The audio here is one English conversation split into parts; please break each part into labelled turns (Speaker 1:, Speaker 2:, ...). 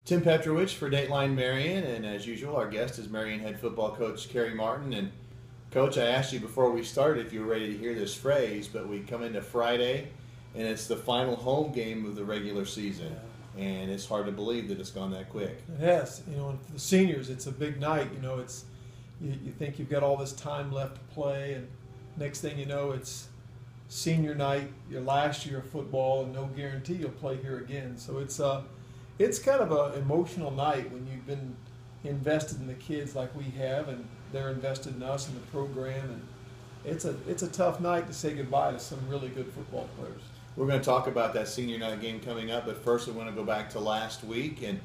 Speaker 1: Tim Petrowich for Dateline Marion, and as usual, our guest is Marion head football coach Kerry Martin. And Coach, I asked you before we started if you were ready to hear this phrase, but we come into Friday, and it's the final home game of the regular season, and it's hard to believe that it's gone that quick.
Speaker 2: Yes, and for the seniors, it's a big night. It's you think you've got all this time left to play, and next thing you know, it's senior night, your last year of football, and no guarantee you'll play here again. So it's kind of an emotional night when you've been invested in the kids like we have, and they're invested in us and the program, and it's a tough night to say goodbye to some really good football players.
Speaker 1: We're going to talk about that senior night game coming up, but first I want to go back to last week, and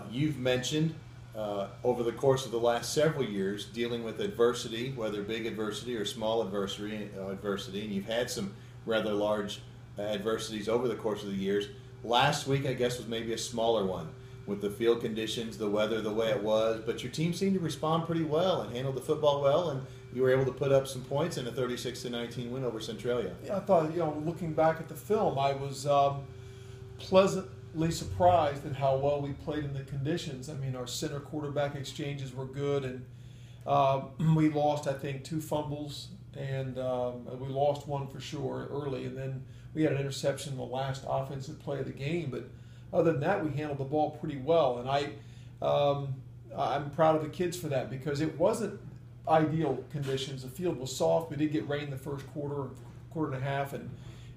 Speaker 1: you've mentioned over the course of the last several years dealing with adversity, whether big adversity or small adversity, and you've had some rather large adversities over the course of the years. Last week, I guess, was maybe a smaller one with the field conditions, the weather, the way it was. But your team seemed to respond pretty well and handle the football well, and you were able to put up some points in a 36-19 win over Centralia.
Speaker 2: Yeah, I thought, looking back at the film, I was pleasantly surprised at how well we played in the conditions. I mean, our center quarterback exchanges were good, and we lost, I think, 2 fumbles, and we lost one for sure early, and then we had an interception in the last offensive play of the game. But other than that, we handled the ball pretty well, and I'm proud of the kids for that, because it wasn't ideal conditions. The field was soft. We did get rain the first quarter and a half, and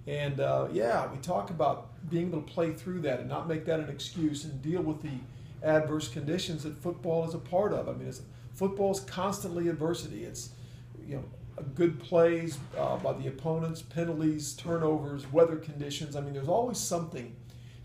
Speaker 2: we talk about being able to play through that and not make that an excuse and deal with the adverse conditions that football is a part of. I mean, football is constantly adversity. It's good plays by the opponents, penalties, turnovers, weather conditions. I mean, there's always something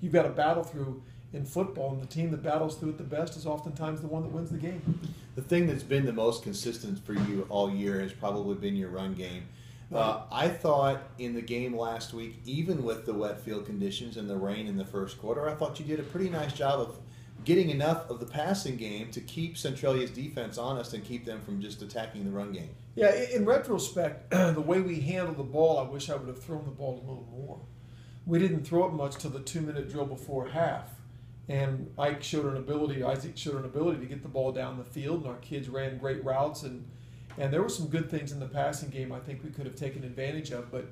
Speaker 2: you've got to battle through in football, and the team that battles through it the best is oftentimes the one that wins the game.
Speaker 1: The thing that's been the most consistent for you all year has probably been your run game. I thought in the game last week, even with the wet field conditions and the rain in the first quarter, I thought you did a pretty nice job of getting enough of the passing game to keep Centralia's defense honest and keep them from just attacking the run game.
Speaker 2: Yeah, in retrospect, the way we handled the ball, I wish I would have thrown the ball a little more. We didn't throw it much till the 2-minute drill before half, and Isaac showed an ability to get the ball down the field, and our kids ran great routes, and there were some good things in the passing game I think we could have taken advantage of. But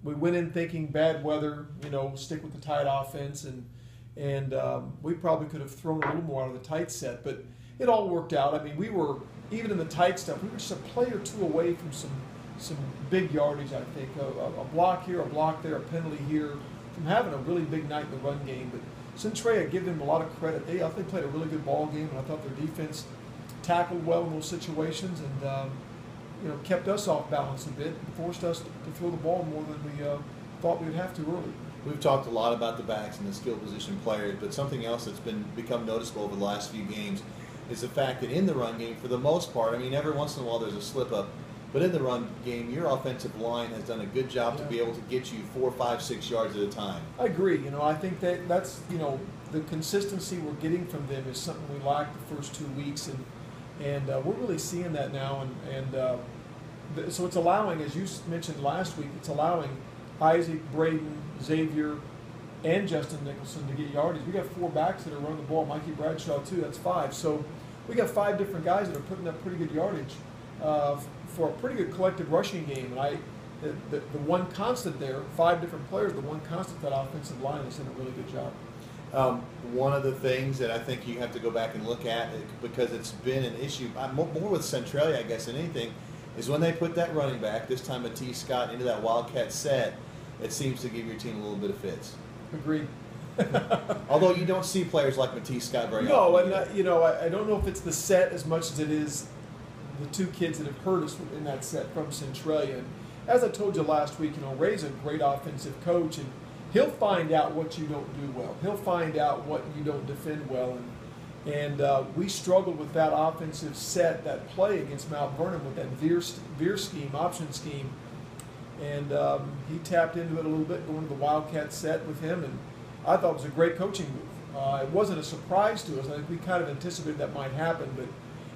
Speaker 2: we went in thinking bad weather, stick with the tight offense, and we probably could have thrown a little more out of the tight set, but it all worked out. I mean, we were, even in the tight stuff, we were just a play or two away from some big yardage, I think. A block here, a block there, a penalty here, from having a really big night in the run game. But Centralia, give them a lot of credit. I thought they played a really good ball game, and I thought their defense tackled well in those situations, and kept us off balance a bit and forced us to throw the ball more than we thought we would have to early.
Speaker 1: We've talked a lot about the backs and the skill position players, but something else that's become noticeable over the last few games is the fact that in the run game, for the most part, I mean, every once in a while there's a slip-up, but in the run game, your offensive line has done a good job to be able to get you 4, 5, 6 yards at a time.
Speaker 2: I agree. I think that's the consistency we're getting from them is something we lacked the first 2 weeks, and we're really seeing that now, and so it's allowing, as you mentioned last week, it's allowing Isaac, Braden, Xavier, and Justin Nicholson to get yardage. We got 4 backs that are running the ball. Mikey Bradshaw too. That's 5. So we got 5 different guys that are putting up pretty good yardage for a pretty good collective rushing game. And the one constant there, 5 different players. The one constant, that offensive line has done a really good job.
Speaker 1: One of the things that I think you have to go back and look at, because it's been an issue more with Centralia, I guess, than anything, is when they put that running back, this time Matisse Scott, into that Wildcat set, it seems to give your team a little bit of fits.
Speaker 2: Agreed.
Speaker 1: Although you don't see players like Matisse Scott very
Speaker 2: often.
Speaker 1: No, and
Speaker 2: I don't know if it's the set as much as it is the 2 kids that have hurt us in that set from Centralia. And as I told you last week, Ray's a great offensive coach, and he'll find out what you don't do well. He'll find out what you don't defend well. And we struggled with that offensive set, that play against Mount Vernon with that veer scheme, option scheme. And he tapped into it a little bit, going to the Wildcat set with him, and I thought it was a great coaching move. It wasn't a surprise to us. I think we kind of anticipated that might happen, but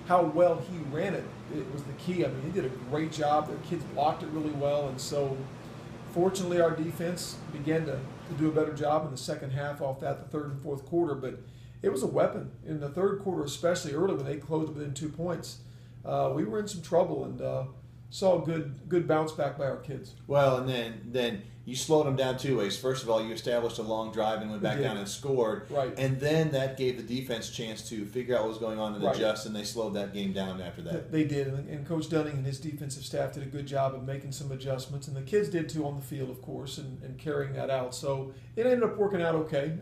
Speaker 2: how well he ran it was the key. I mean, he did a great job. The kids blocked it really well, and so Fortunately, our defense began to do a better job in the second half off that, the third and fourth quarter. But it was a weapon. In the third quarter, especially early when they closed within 2 points, we were in some trouble and saw a good bounce back by our kids.
Speaker 1: Well, and then you slowed them down two ways. First of all, you established a long drive and went back down and scored.
Speaker 2: Right.
Speaker 1: And then that gave the defense a chance to figure out what was going on and adjust, and they slowed that game down after that.
Speaker 2: They did, and Coach Dunning and his defensive staff did a good job of making some adjustments, and the kids did too on the field, of course, and carrying that out. So it ended up working out okay.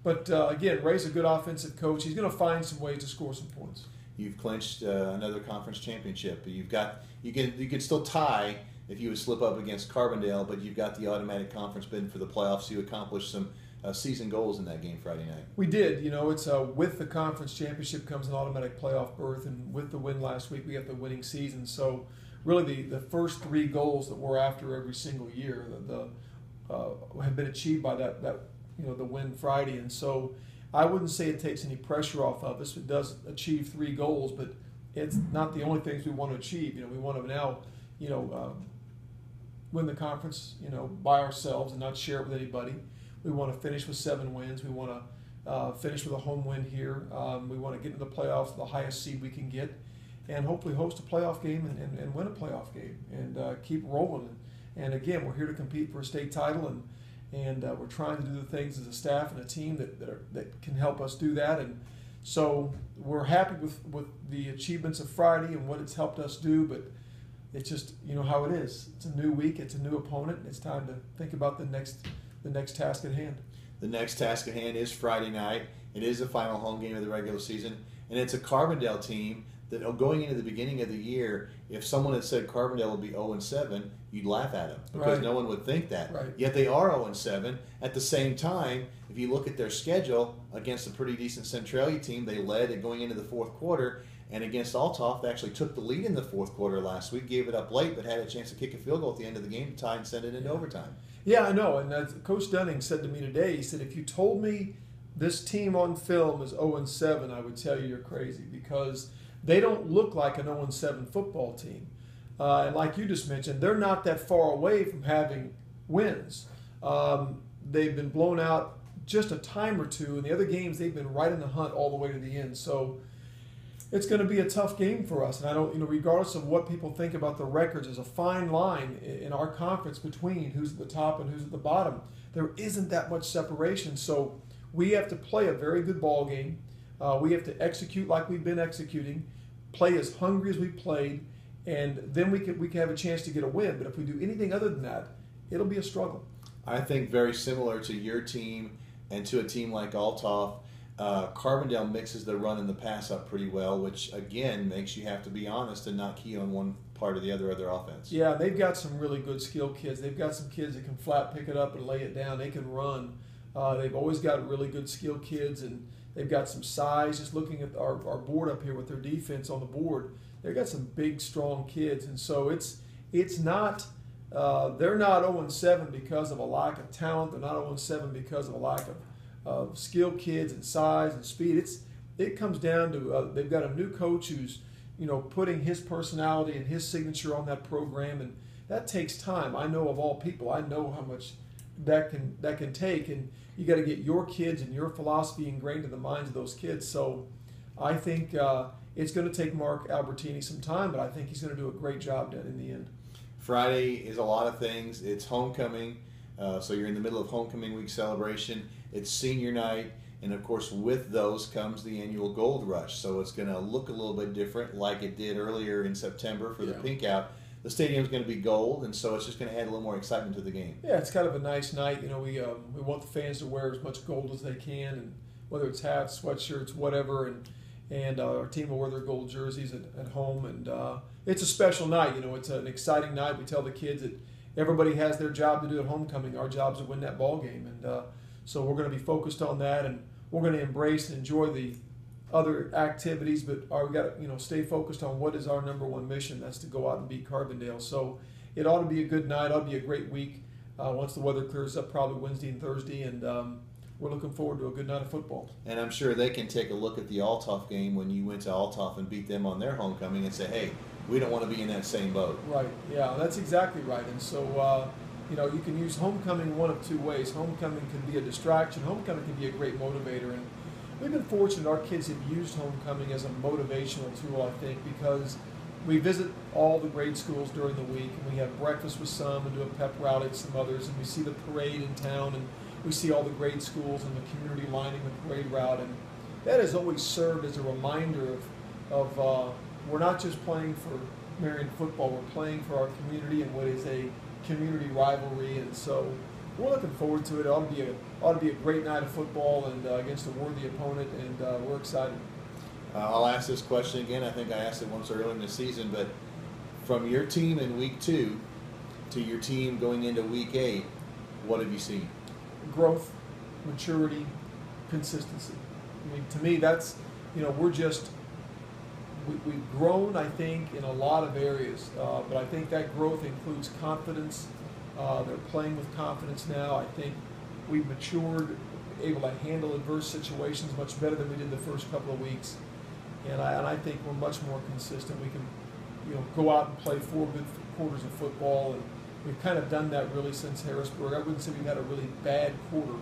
Speaker 2: But again, Ray's a good offensive coach. He's going to find some ways to score some points.
Speaker 1: You've clinched another conference championship. You could still tie if you would slip up against Carbondale, but you've got the automatic conference bid for the playoffs. You accomplished some season goals in that game Friday night.
Speaker 2: We did. You know, it's with the conference championship comes an automatic playoff berth, and with the win last week, we got the winning season. So really, the first 3 goals that we're after every single year have been achieved by that the win Friday, and so I wouldn't say it takes any pressure off of us. It does achieve 3 goals, but it's not the only things we want to achieve. You know, we want to now, win the conference, by ourselves and not share it with anybody. We want to finish with 7 wins. We want to finish with a home win here. We want to get into the playoffs, the highest seed we can get, and hopefully host a playoff game and win a playoff game and keep rolling. And again, we're here to compete for a state title, and we're trying to do the things as a staff and a team that can help us do that. And so we're happy with the achievements of Friday and what it's helped us do, but it's just, how it is. It's a new week, it's a new opponent, and it's time to think about the next task at hand.
Speaker 1: The next task at hand is Friday night. It is the final home game of the regular season, and it's a Carbondale team that going into the beginning of the year, if someone had said Carbondale will be 0-7, you'd laugh at them because no one would think that.
Speaker 2: Right.
Speaker 1: Yet they are 0-7. At the same time, if you look at their schedule against a pretty decent Centralia team, they led it going into the fourth quarter, and against Althoff, they actually took the lead in the fourth quarter last week, gave it up late, but had a chance to kick a field goal at the end of the game to tie and send it into overtime.
Speaker 2: Yeah, I know. And as Coach Dunning said to me today, he said, if you told me this team on film is 0-7, I would tell you you're crazy because they don't look like an 0-7 football team. And like you just mentioned, they're not that far away from having wins. They've been blown out just a time or two. In the other games, they've been right in the hunt all the way to the end. So it's going to be a tough game for us. And I don't, regardless of what people think about the records, there's a fine line in our conference between who's at the top and who's at the bottom. There isn't that much separation. So we have to play a very good ball game. We have to execute like we've been executing, play as hungry as we played, and then we can have a chance to get a win. But if we do anything other than that, it'll be a struggle.
Speaker 1: I think very similar to your team and to a team like Althoff, Carbondale mixes the run and the pass up pretty well, which again makes you have to be honest and not key on one part or the other of their offense.
Speaker 2: Yeah, they've got some really good skilled kids. They've got some kids that can flat pick it up and lay it down. They can run. They've always got really good skilled kids, and they've got some size. Just looking at our board up here with their defense on the board, they've got some big, strong kids, and so it's not. They're not 0-7 because of a lack of talent. They're not 0-7 because of a lack of skilled kids and size and speed. It comes down to they've got a new coach who's putting his personality and his signature on that program, and that takes time. I know of all people, I know how much that can take, and you got to get your kids and your philosophy ingrained in the minds of those kids. So I think it's going to take Mark Albertini some time, but I think he's going to do a great job in the end.
Speaker 1: Friday is a lot of things. It's homecoming, so you're in the middle of homecoming week celebration. It's senior night, and of course with those comes the annual Gold Rush. So it's going to look a little bit different like it did earlier in September for the Pink Out. The stadium's going to be gold, and so it's just going to add a little more excitement to the game.
Speaker 2: Yeah, it's kind of a nice night. We want the fans to wear as much gold as they can, and whether it's hats, sweatshirts, whatever, and our team will wear their gold jerseys at home, and it's a special night. It's an exciting night. We tell the kids that everybody has their job to do at homecoming. Our job is to win that ball game, and so we're going to be focused on that, and we're going to embrace and enjoy the other activities, but we got to stay focused on what is our number one mission. That's to go out and beat Carbondale. So it ought to be a good night. Ought to be a great week once the weather clears up, probably Wednesday and Thursday, and we're looking forward to a good night of football.
Speaker 1: And I'm sure they can take a look at the Althoff game when you went to Althoff and beat them on their homecoming and say, hey, we don't want to be in that same boat.
Speaker 2: Right. Yeah, that's exactly right. And so you know, you can use homecoming one of two ways. Homecoming can be a distraction. Homecoming can be a great motivator. And we've been fortunate our kids have used homecoming as a motivational tool, I think, because we visit all the grade schools during the week, and we have breakfast with some and do a pep rally at some others, and we see the parade in town, and we see all the grade schools and the community lining the parade route. And that has always served as a reminder of we're not just playing for Marion football, we're playing for our community and what is a community rivalry. And so we're looking forward to it. It ought to be a great night of football and against a worthy opponent, and we're excited.
Speaker 1: I'll ask this question again. I think I asked it once earlier in the season, but from your team in week 2 to your team going into week 8, what have you seen?
Speaker 2: Growth, maturity, consistency. I mean, to me, that's, you know, we've grown, I think, in a lot of areas, but I think that growth includes confidence. They're playing with confidence now. I think we've matured, able to handle adverse situations much better than we did the first couple of weeks. And I think we're much more consistent. We can, you know, go out and play 4 good quarters of football, and we've kind of done that really since Harrisburg. I wouldn't say we've had a really bad quarter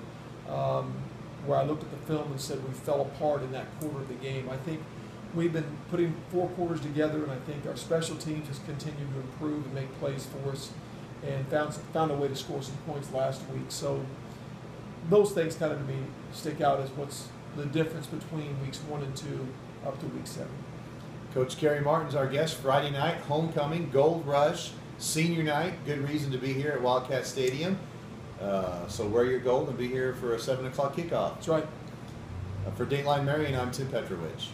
Speaker 2: where I looked at the film and said we fell apart in that quarter of the game. I think we've been putting 4 quarters together, and I think our special teams has continued to improve and make plays for us, and found a way to score some points last week. So those things kind of to me stick out as what's the difference between weeks 1 and 2 up to week 7.
Speaker 1: Coach Kerry Martin's our guest. Friday night, homecoming, Gold Rush, senior night. Good reason to be here at Wildcat Stadium. So wear your gold and be here for a 7 o'clock kickoff.
Speaker 2: That's right.
Speaker 1: For Dateline Marion, I'm Tim Petrowich.